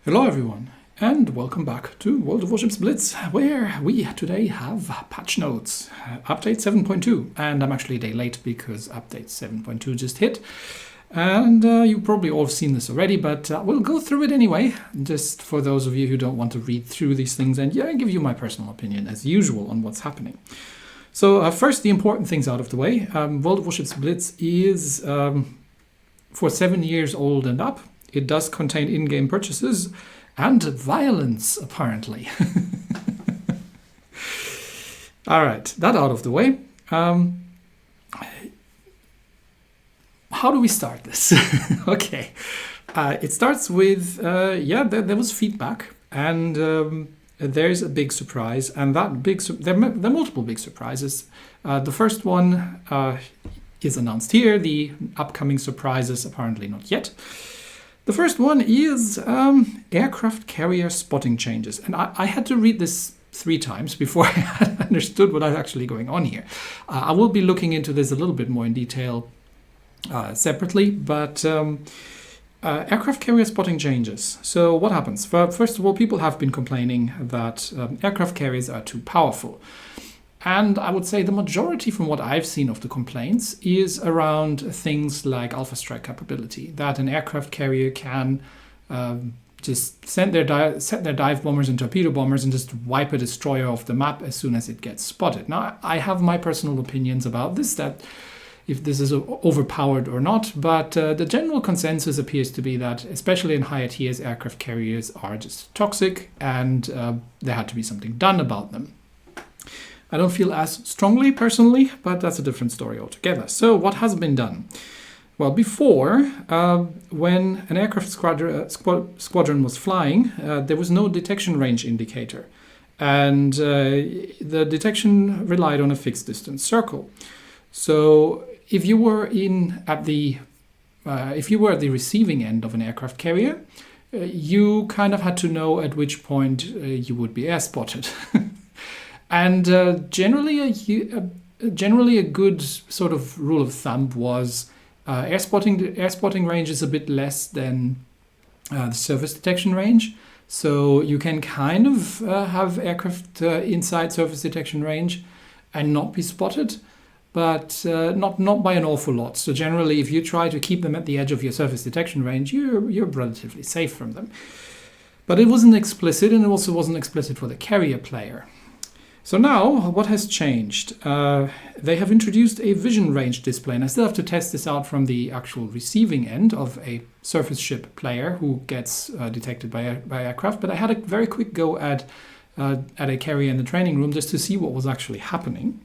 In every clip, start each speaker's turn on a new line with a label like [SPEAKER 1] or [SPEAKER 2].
[SPEAKER 1] Hello everyone, and welcome back to World of Warships Blitz, where we today have patch notes, update 7.2, and I'm actually a day late because update 7.2 just hit. And you probably all have seen this already, but we'll go through it anyway, just for those of you who don't want to read through these things, and give you my personal opinion, as usual, on what's happening. So first, the important things out of the way. World of Warships Blitz is for 7 years old and up. It does contain in-game purchases and violence, apparently. All right, that out of the way. How do we start this? Okay, it starts with, there was feedback, and there's a big surprise, and there are multiple big surprises. The first one is announced here. The upcoming surprises, apparently not yet. The first one is aircraft carrier spotting changes. And I had to read this 3 times before I had understood what was actually going on here. I will be looking into this a little bit more in detail separately, but aircraft carrier spotting changes. So what happens? First of all, people have been complaining that aircraft carriers are too powerful. And I would say the majority from what I've seen of the complaints is around things like Alpha Strike capability, that an aircraft carrier can just set their dive bombers and torpedo bombers and just wipe a destroyer off the map as soon as it gets spotted. Now, I have my personal opinions about this, that if this is overpowered or not, but the general consensus appears to be that, especially in higher tiers, aircraft carriers are just toxic, and there had to be something done about them. I don't feel as strongly personally, but that's a different story altogether. So what has been done? Well, before, when an aircraft squadron was flying, there was no detection range indicator. And the detection relied on a fixed distance circle. So if you were at the receiving end of an aircraft carrier, you kind of had to know at which point you would be air spotted. And generally a good sort of rule of thumb was air spotting range is a bit less than the surface detection range. So you can kind of have aircraft inside surface detection range and not be spotted, but not by an awful lot. So generally, if you try to keep them at the edge of your surface detection range, you're relatively safe from them. But it wasn't explicit, and it also wasn't explicit for the carrier player. So now, what has changed? They have introduced a vision range display, and I still have to test this out from the actual receiving end of a surface ship player who gets detected by aircraft. But I had a very quick go at a carrier in the training room just to see what was actually happening.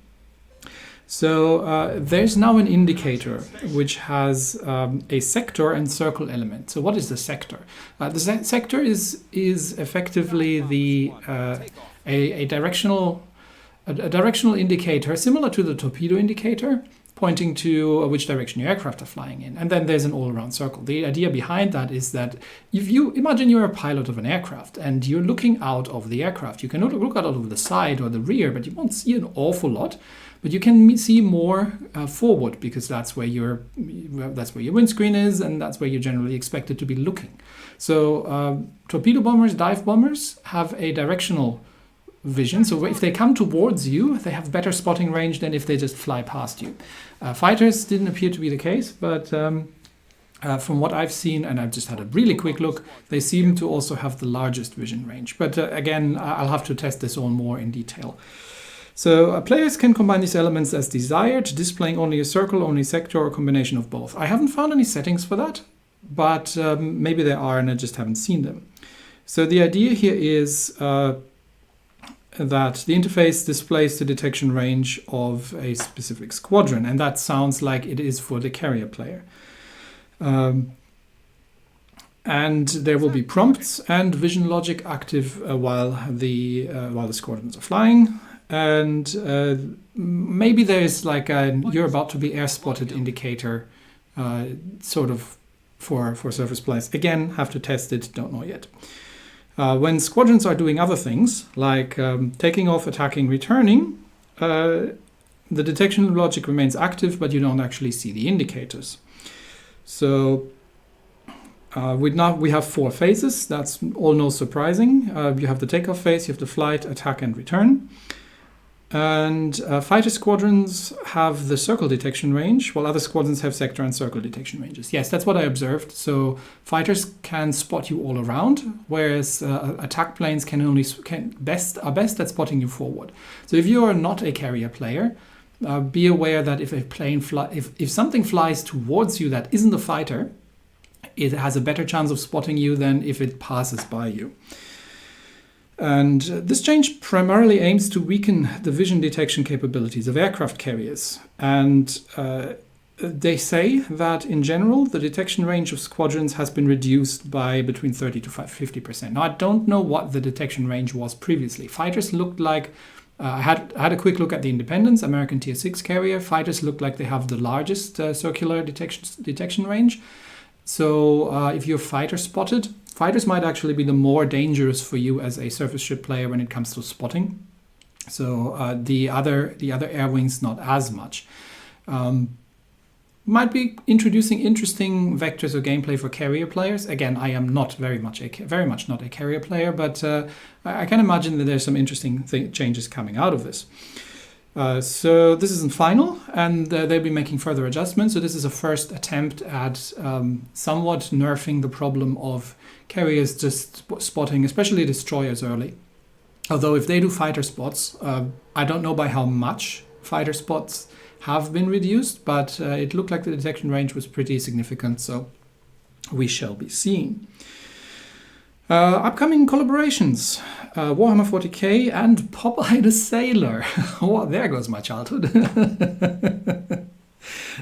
[SPEAKER 1] So there's now an indicator which has a sector and circle element. So what is the sector? The sector is effectively a directional indicator similar to the torpedo indicator, pointing to which direction your aircraft are flying in. And then there's an all-around circle. The idea behind that is that if you imagine you're a pilot of an aircraft and you're looking out of the aircraft, you can look out over the side or the rear, but you won't see an awful lot. But you can see more forward, because that's where your windscreen is, and that's where you're generally expected to be looking. So torpedo bombers, dive bombers have a directional vision. So if they come towards you, they have better spotting range than if they just fly past you. Fighters didn't appear to be the case, but from what I've seen, and I've just had a really quick look, they seem to also have the largest vision range. But again, I'll have to test this all more in detail. So players can combine these elements as desired, displaying only a circle, only sector, or a combination of both. I haven't found any settings for that, but maybe there are and I just haven't seen them. So the idea here is that the interface displays the detection range of a specific squadron, and that sounds like it is for the carrier player. And there will be prompts and vision logic active while the squadrons are flying. And maybe there is like you're about to be air spotted indicator sort of for surface players. Again, have to test it, don't know yet. When squadrons are doing other things, like taking off, attacking, returning, the detection logic remains active, but you don't actually see the indicators. So We have 4 phases. That's all no surprising. You have the takeoff phase, you have the flight, attack, and return. And fighter squadrons have the circle detection range, while other squadrons have sector and circle detection ranges. Yes, that's what I observed. So fighters can spot you all around, whereas attack planes are best at spotting you forward. So if you are not a carrier player, be aware that if something flies towards you that isn't a fighter, it has a better chance of spotting you than if it passes by you. And this change primarily aims to weaken the vision detection capabilities of aircraft carriers. And they say that in general, the detection range of squadrons has been reduced by between 30 to 50%. Now, I don't know what the detection range was previously. Fighters looked like, I had a quick look at the Independence, American Tier 6 carrier. Fighters look like they have the largest circular detection range. So if you're fighter spotted, fighters might actually be the more dangerous for you as a surface ship player when it comes to spotting. So the other air wings not as much. Might be introducing interesting vectors of gameplay for carrier players. Again, I am not very much not a carrier player, but I can imagine that there's some interesting changes coming out of this. So this isn't final, and they'll be making further adjustments. So this is a first attempt at somewhat nerfing the problem of carriers just spotting, especially destroyers, early. Although if they do fighter spots, I don't know by how much fighter spots have been reduced, but it looked like the detection range was pretty significant, so we shall be seeing. Upcoming collaborations, Warhammer 40k and Popeye the Sailor. Oh, there goes my childhood.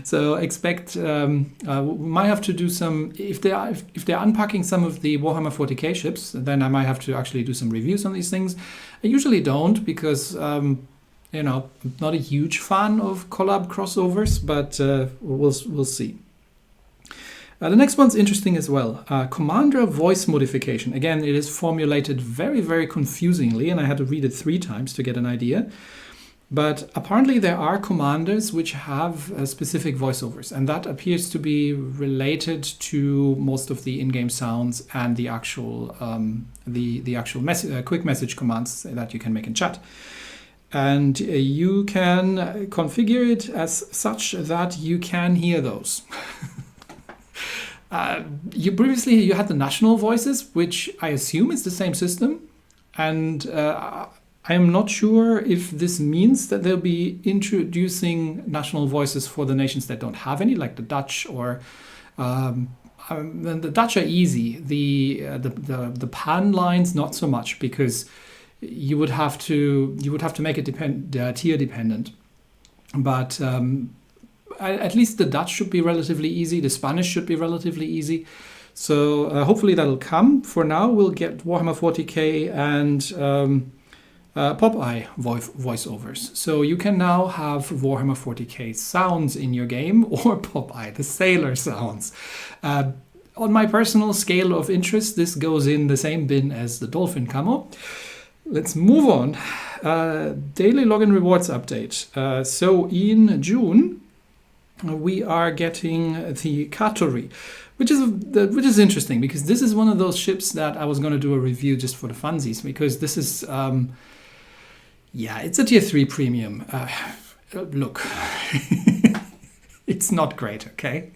[SPEAKER 1] So expect, we might have to do some, if they're unpacking some of the Warhammer 40k ships, then I might have to actually do some reviews on these things. I usually don't because, I'm not a huge fan of collab crossovers, but we'll see. The next one's interesting as well. Commander voice modification. Again, it is formulated very, very confusingly, and I had to read it 3 times to get an idea. But apparently there are commanders which have specific voiceovers, and that appears to be related to most of the in-game sounds and the actual quick message commands that you can make in chat. And you can configure it as such that you can hear those. You had the national voices, which I assume is the same system, and I am not sure if this means that they'll be introducing national voices for the nations that don't have any, like the Dutch, or the Dutch are easy. The PAN lines not so much, because you would have to make it tier dependent, but. At least the Dutch should be relatively easy. The Spanish should be relatively easy. So hopefully that'll come. For now, we'll get Warhammer 40k and Popeye voiceovers. So you can now have Warhammer 40k sounds in your game, or Popeye the Sailor sounds. On my personal scale of interest, this goes in the same bin as the Dolphin camo. Let's move on. Daily login rewards update. So in June, we are getting the Katori, which is interesting, because this is one of those ships that I was going to do a review just for the funsies, because this is it's a tier 3 premium. Look, it's not great, okay?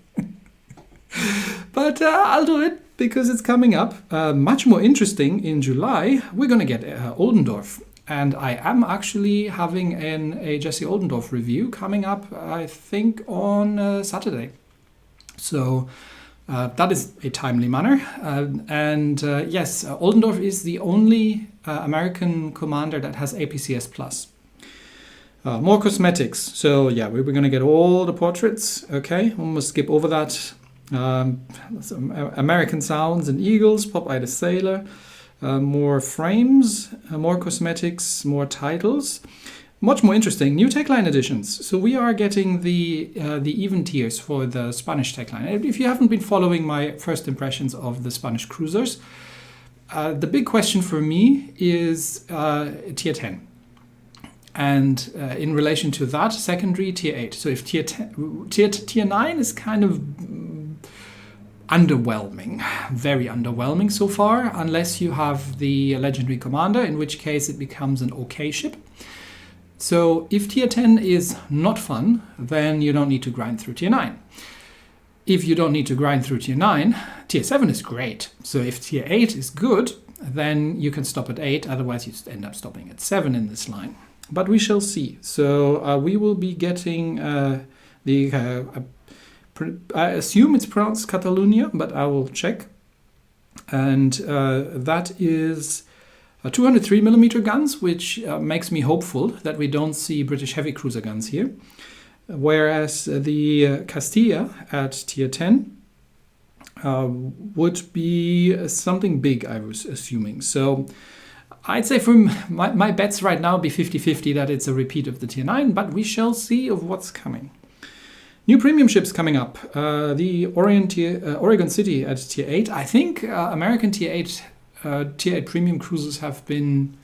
[SPEAKER 1] But I'll do it because it's coming up. Much more interesting, in July, we're going to get Oldendorf. And I am actually having a Jesse Oldendorf review coming up, I think, on Saturday. So that is a timely manner. Yes, Oldendorf is the only American commander that has APCS+. More cosmetics. So yeah, we're going to get all the portraits. Okay, we'll almost skip over that. American Sounds and Eagles, Popeye the Sailor. More frames, more cosmetics, more titles. Much more interesting, new techline additions. So we are getting the even tiers for the Spanish techline. If you haven't been following my first impressions of the Spanish cruisers, the big question for me is tier 10. And in relation to that, secondary tier 8. So if tier 9 is kind of underwhelming, very underwhelming so far, unless you have the legendary commander, in which case it becomes an okay ship. So if tier 10 is not fun, then you don't need to grind through tier 9. If you don't need to grind through tier 9, tier 7 is great. So if tier 8 is good, then you can stop at 8, otherwise you end up stopping at 7 in this line. But we shall see. So we will be getting I assume it's pronounced Catalunya, but I will check. And that is 203mm guns, which makes me hopeful that we don't see British heavy cruiser guns here. Whereas the Castilla at tier 10 would be something big, I was assuming. So I'd say from my bets right now be 50-50 that it's a repeat of the tier 9, but we shall see of what's coming. New premium ships coming up. The Oregon City at tier 8. I think American tier 8 premium cruisers have been...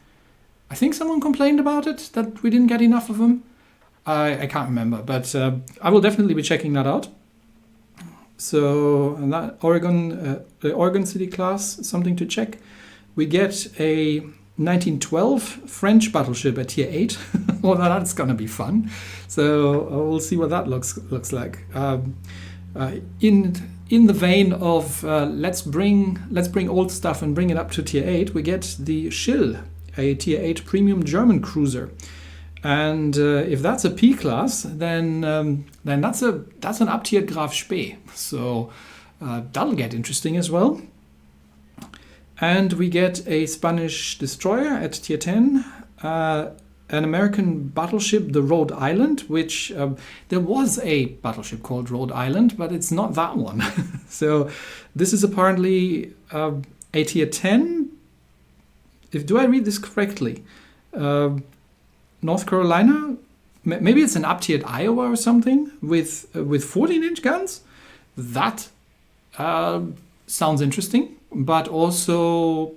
[SPEAKER 1] I think someone complained about it, that we didn't get enough of them. I can't remember, but I will definitely be checking that out. So that Oregon City class, something to check. We get a 1912 French battleship at tier 8. Well, that's gonna be fun. So we'll see what that looks like. In the vein of let's bring old stuff and bring it up to tier 8, we get the Schill, a tier 8 premium German cruiser. And if that's a P class, then that's an up-tiered Graf Spee. So that'll get interesting as well. And we get a Spanish destroyer at tier 10, an American battleship, the Rhode Island, which there was a battleship called Rhode Island, but it's not that one. So this is apparently a tier 10. Do I read this correctly? North Carolina, maybe it's an up-tiered Iowa or something with 14-inch guns. That sounds interesting, but also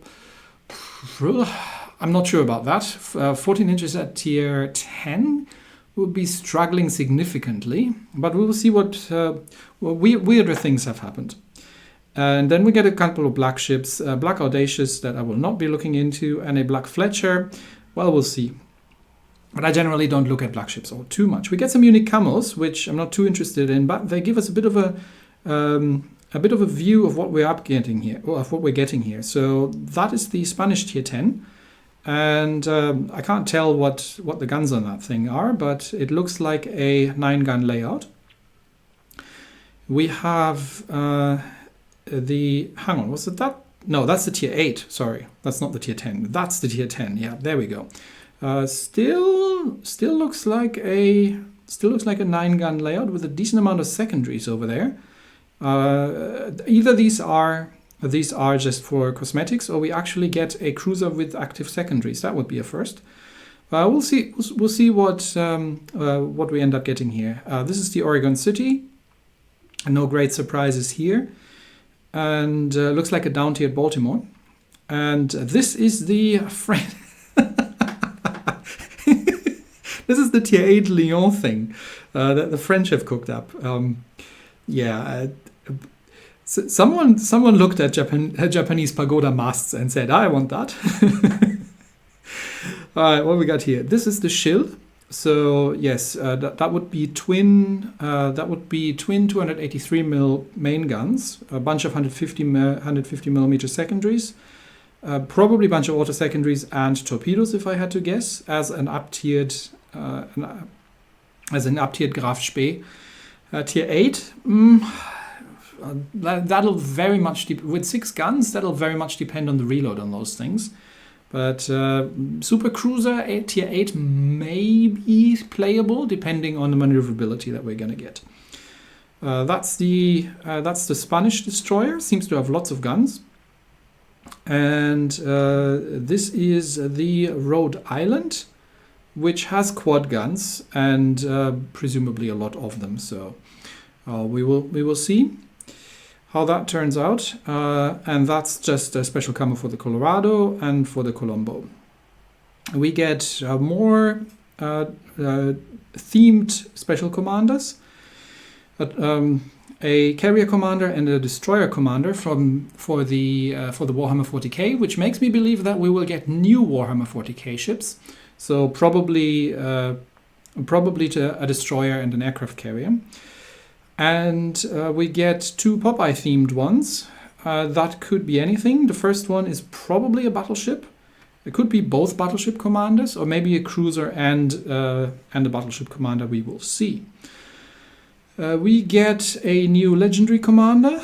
[SPEAKER 1] I'm not sure about that. 14 inches at tier 10 would be struggling significantly, but we will see what weirder things have happened. And then we get a couple of black ships, Black Audacious that I will not be looking into, and a Black Fletcher. Well, we'll see. But I generally don't look at black ships all too much. We get some unique camos, which I'm not too interested in, but they give us a bit of a view of what we're getting here. So that is the Spanish tier 10, and I can't tell what the guns on that thing are, but it looks like a 9-gun layout. We have hang on, was it that? No, that's the tier 8. Sorry, that's not the tier 10. That's the tier 10. Yeah, there we go. Still looks like a 9-gun layout with a decent amount of secondaries over there. Either these are just for cosmetics, or we actually get a cruiser with active secondaries. That would be a first. We'll see. We'll see what we end up getting here. This is the Oregon City. No great surprises here, and looks like a down-tiered Baltimore. And this is the This is the tier 8 Lyon thing that the French have cooked up. Someone looked at Japanese pagoda masts and said, I want that. All right, what we got here? This is the Schill. So yes, that would be twin 283 mm main guns, a bunch of 150 millimeter secondaries, probably a bunch of auto secondaries and torpedoes, if I had to guess, as an up-tiered Graf Spee. Tier 8, that'll very much with 6 guns. That'll very much depend on the reload on those things. But Super Cruiser tier 8 may be playable depending on the maneuverability that we're gonna get. That's the Spanish destroyer. Seems to have lots of guns. And this is the Rhode Island, which has quad guns and presumably a lot of them. So we will see how that turns out. And that's just a special camo for the Colorado and for the Colombo. We get more themed special commanders. A a carrier commander and a destroyer commander for the Warhammer 40k, which makes me believe that we will get new Warhammer 40k ships. So probably to a destroyer and an aircraft carrier. And we get 2 Popeye themed ones. That could be anything. The first one is probably a battleship. It could be both battleship commanders, or maybe a cruiser and a battleship commander. We will see. We get a new legendary commander,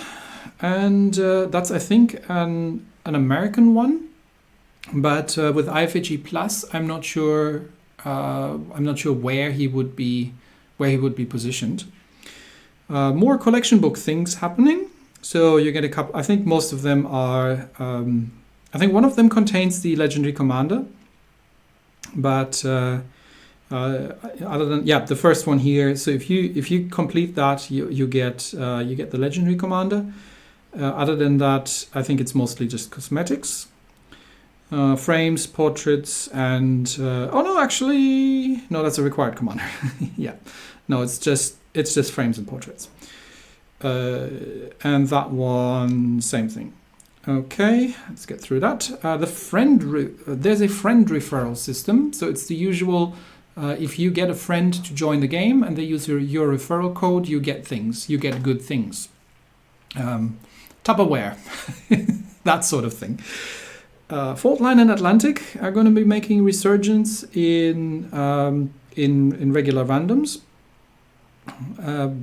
[SPEAKER 1] and that's, I think, an American one. But with IFAG Plus, I'm not sure. I'm not sure where he would be positioned. More collection book things happening. So you get a couple. I think most of them are. I think one of them contains the legendary commander, but other than the first one here. So if you complete that, you get the legendary commander. Other than that, I think it's mostly just cosmetics, frames, portraits, and no, that's a required commander. Yeah, no, it's just frames and portraits. And that one, same thing. Okay, let's get through that. There's a friend referral system. So it's the usual, if you get a friend to join the game and they use your referral code, you get things. You get good things. Tupperware, that sort of thing. Fault Line and Atlantic are going to be making resurgence in regular randoms.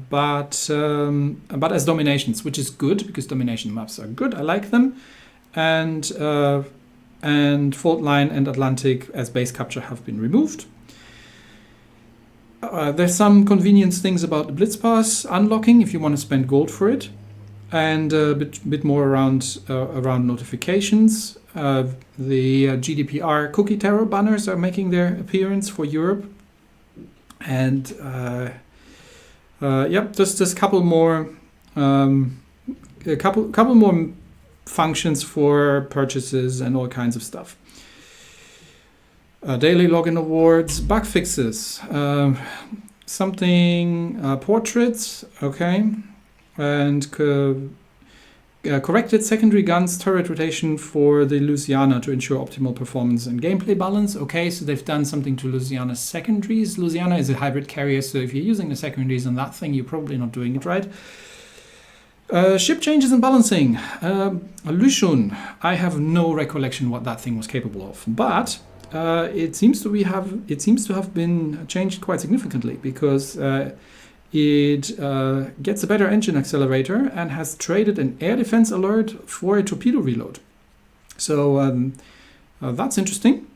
[SPEAKER 1] But as dominations, which is good because domination maps are good. I like them, and Fault Line and Atlantic as base capture have been removed. There's some convenience things about the Blitz Pass unlocking if you want to spend gold for it, and a bit more around notifications. The GDPR cookie terror banners are making their appearance for Europe, and just a couple more functions for purchases and all kinds of stuff. Daily login awards, bug fixes, portraits, okay, and corrected secondary guns turret rotation for the Louisiana to ensure optimal performance and gameplay balance. Okay, so they've done something to Louisiana's secondaries. Louisiana is a hybrid carrier, so if you're using the secondaries on that thing, you're probably not doing it right. Ship changes and balancing. Lushun, I have no recollection what that thing was capable of, but it seems to have been changed quite significantly because it gets a better engine accelerator and has traded an air defense alert for a torpedo reload. So that's interesting.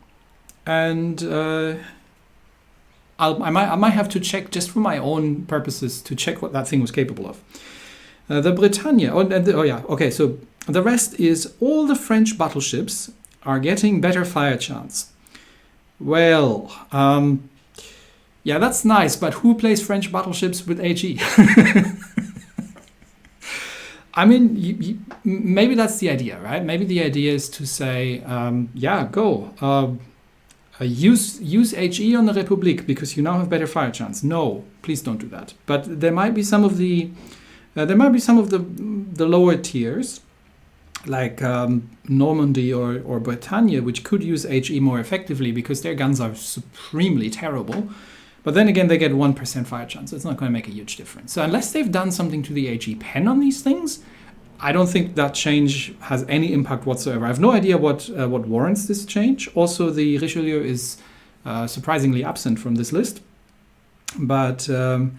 [SPEAKER 1] And I might have to check just for my own purposes to check what that thing was capable of. The Britannia. So the rest is all the French battleships are getting better fire chance. Well, yeah, that's nice, but who plays French battleships with HE? I mean, maybe that's the idea, right? Maybe the idea is to say, go. Use HE on the Republique because you now have better fire chance. No, please don't do that. But there might be some of the lower tiers, like Normandy or Britannia, which could use HE more effectively because their guns are supremely terrible. But then again, they get 1% fire chance, so it's not going to make a huge difference. So unless they've done something to the HE pen on these things, I don't think that change has any impact whatsoever. I have no idea what warrants this change. Also, the Richelieu is surprisingly absent from this list. But, Jean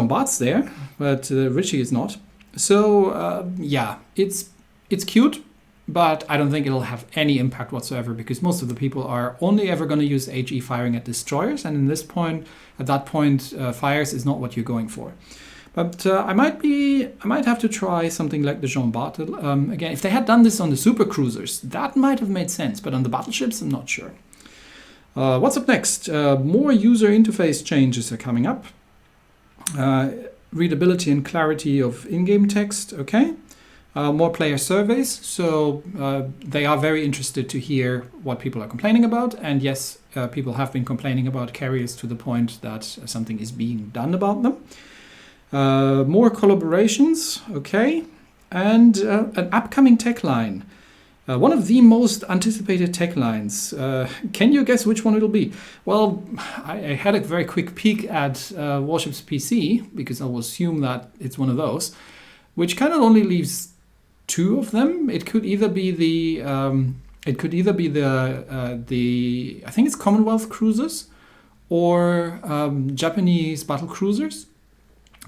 [SPEAKER 1] Bart's there, but Richie is not. So, it's cute. But I don't think it'll have any impact whatsoever because most of the people are only ever going to use HE firing at destroyers, and at that point, fires is not what you're going for. But I might have to try something like the Jean Bart. Again, if they had done this on the super cruisers, that might have made sense. But on the battleships, I'm not sure. What's up next? More user interface changes are coming up. Readability and clarity of in-game text. Okay. More player surveys, so they are very interested to hear what people are complaining about. And yes, people have been complaining about carriers to the point that something is being done about them. More collaborations, okay, and an upcoming tech line. One of the most anticipated tech lines. Can you guess which one it'll be? Well, I had a very quick peek at Warships PC, because I will assume that it's one of those, which kind of only leaves two of them. It could either be the I think it's Commonwealth cruisers or Japanese battle cruisers.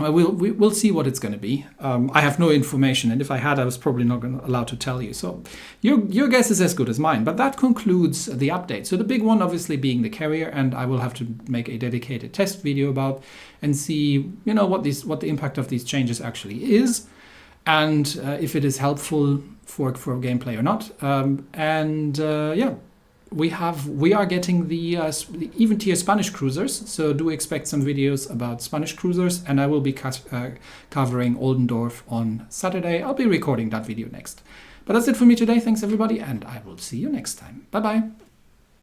[SPEAKER 1] We'll see what it's going to be. I have no information, and if I had, I was probably not allowed to tell you. So your guess is as good as mine. But that concludes the update. So the big one, obviously, being the carrier, and I will have to make a dedicated test video about and see, what the impact of these changes actually is, and if it is helpful for gameplay or not. We are getting the even tier Spanish cruisers, so do expect some videos about Spanish cruisers, and I will be covering Oldendorf on Saturday. I'll be recording that video next. But that's it for me today. Thanks everybody, and I will see you next time. Bye bye.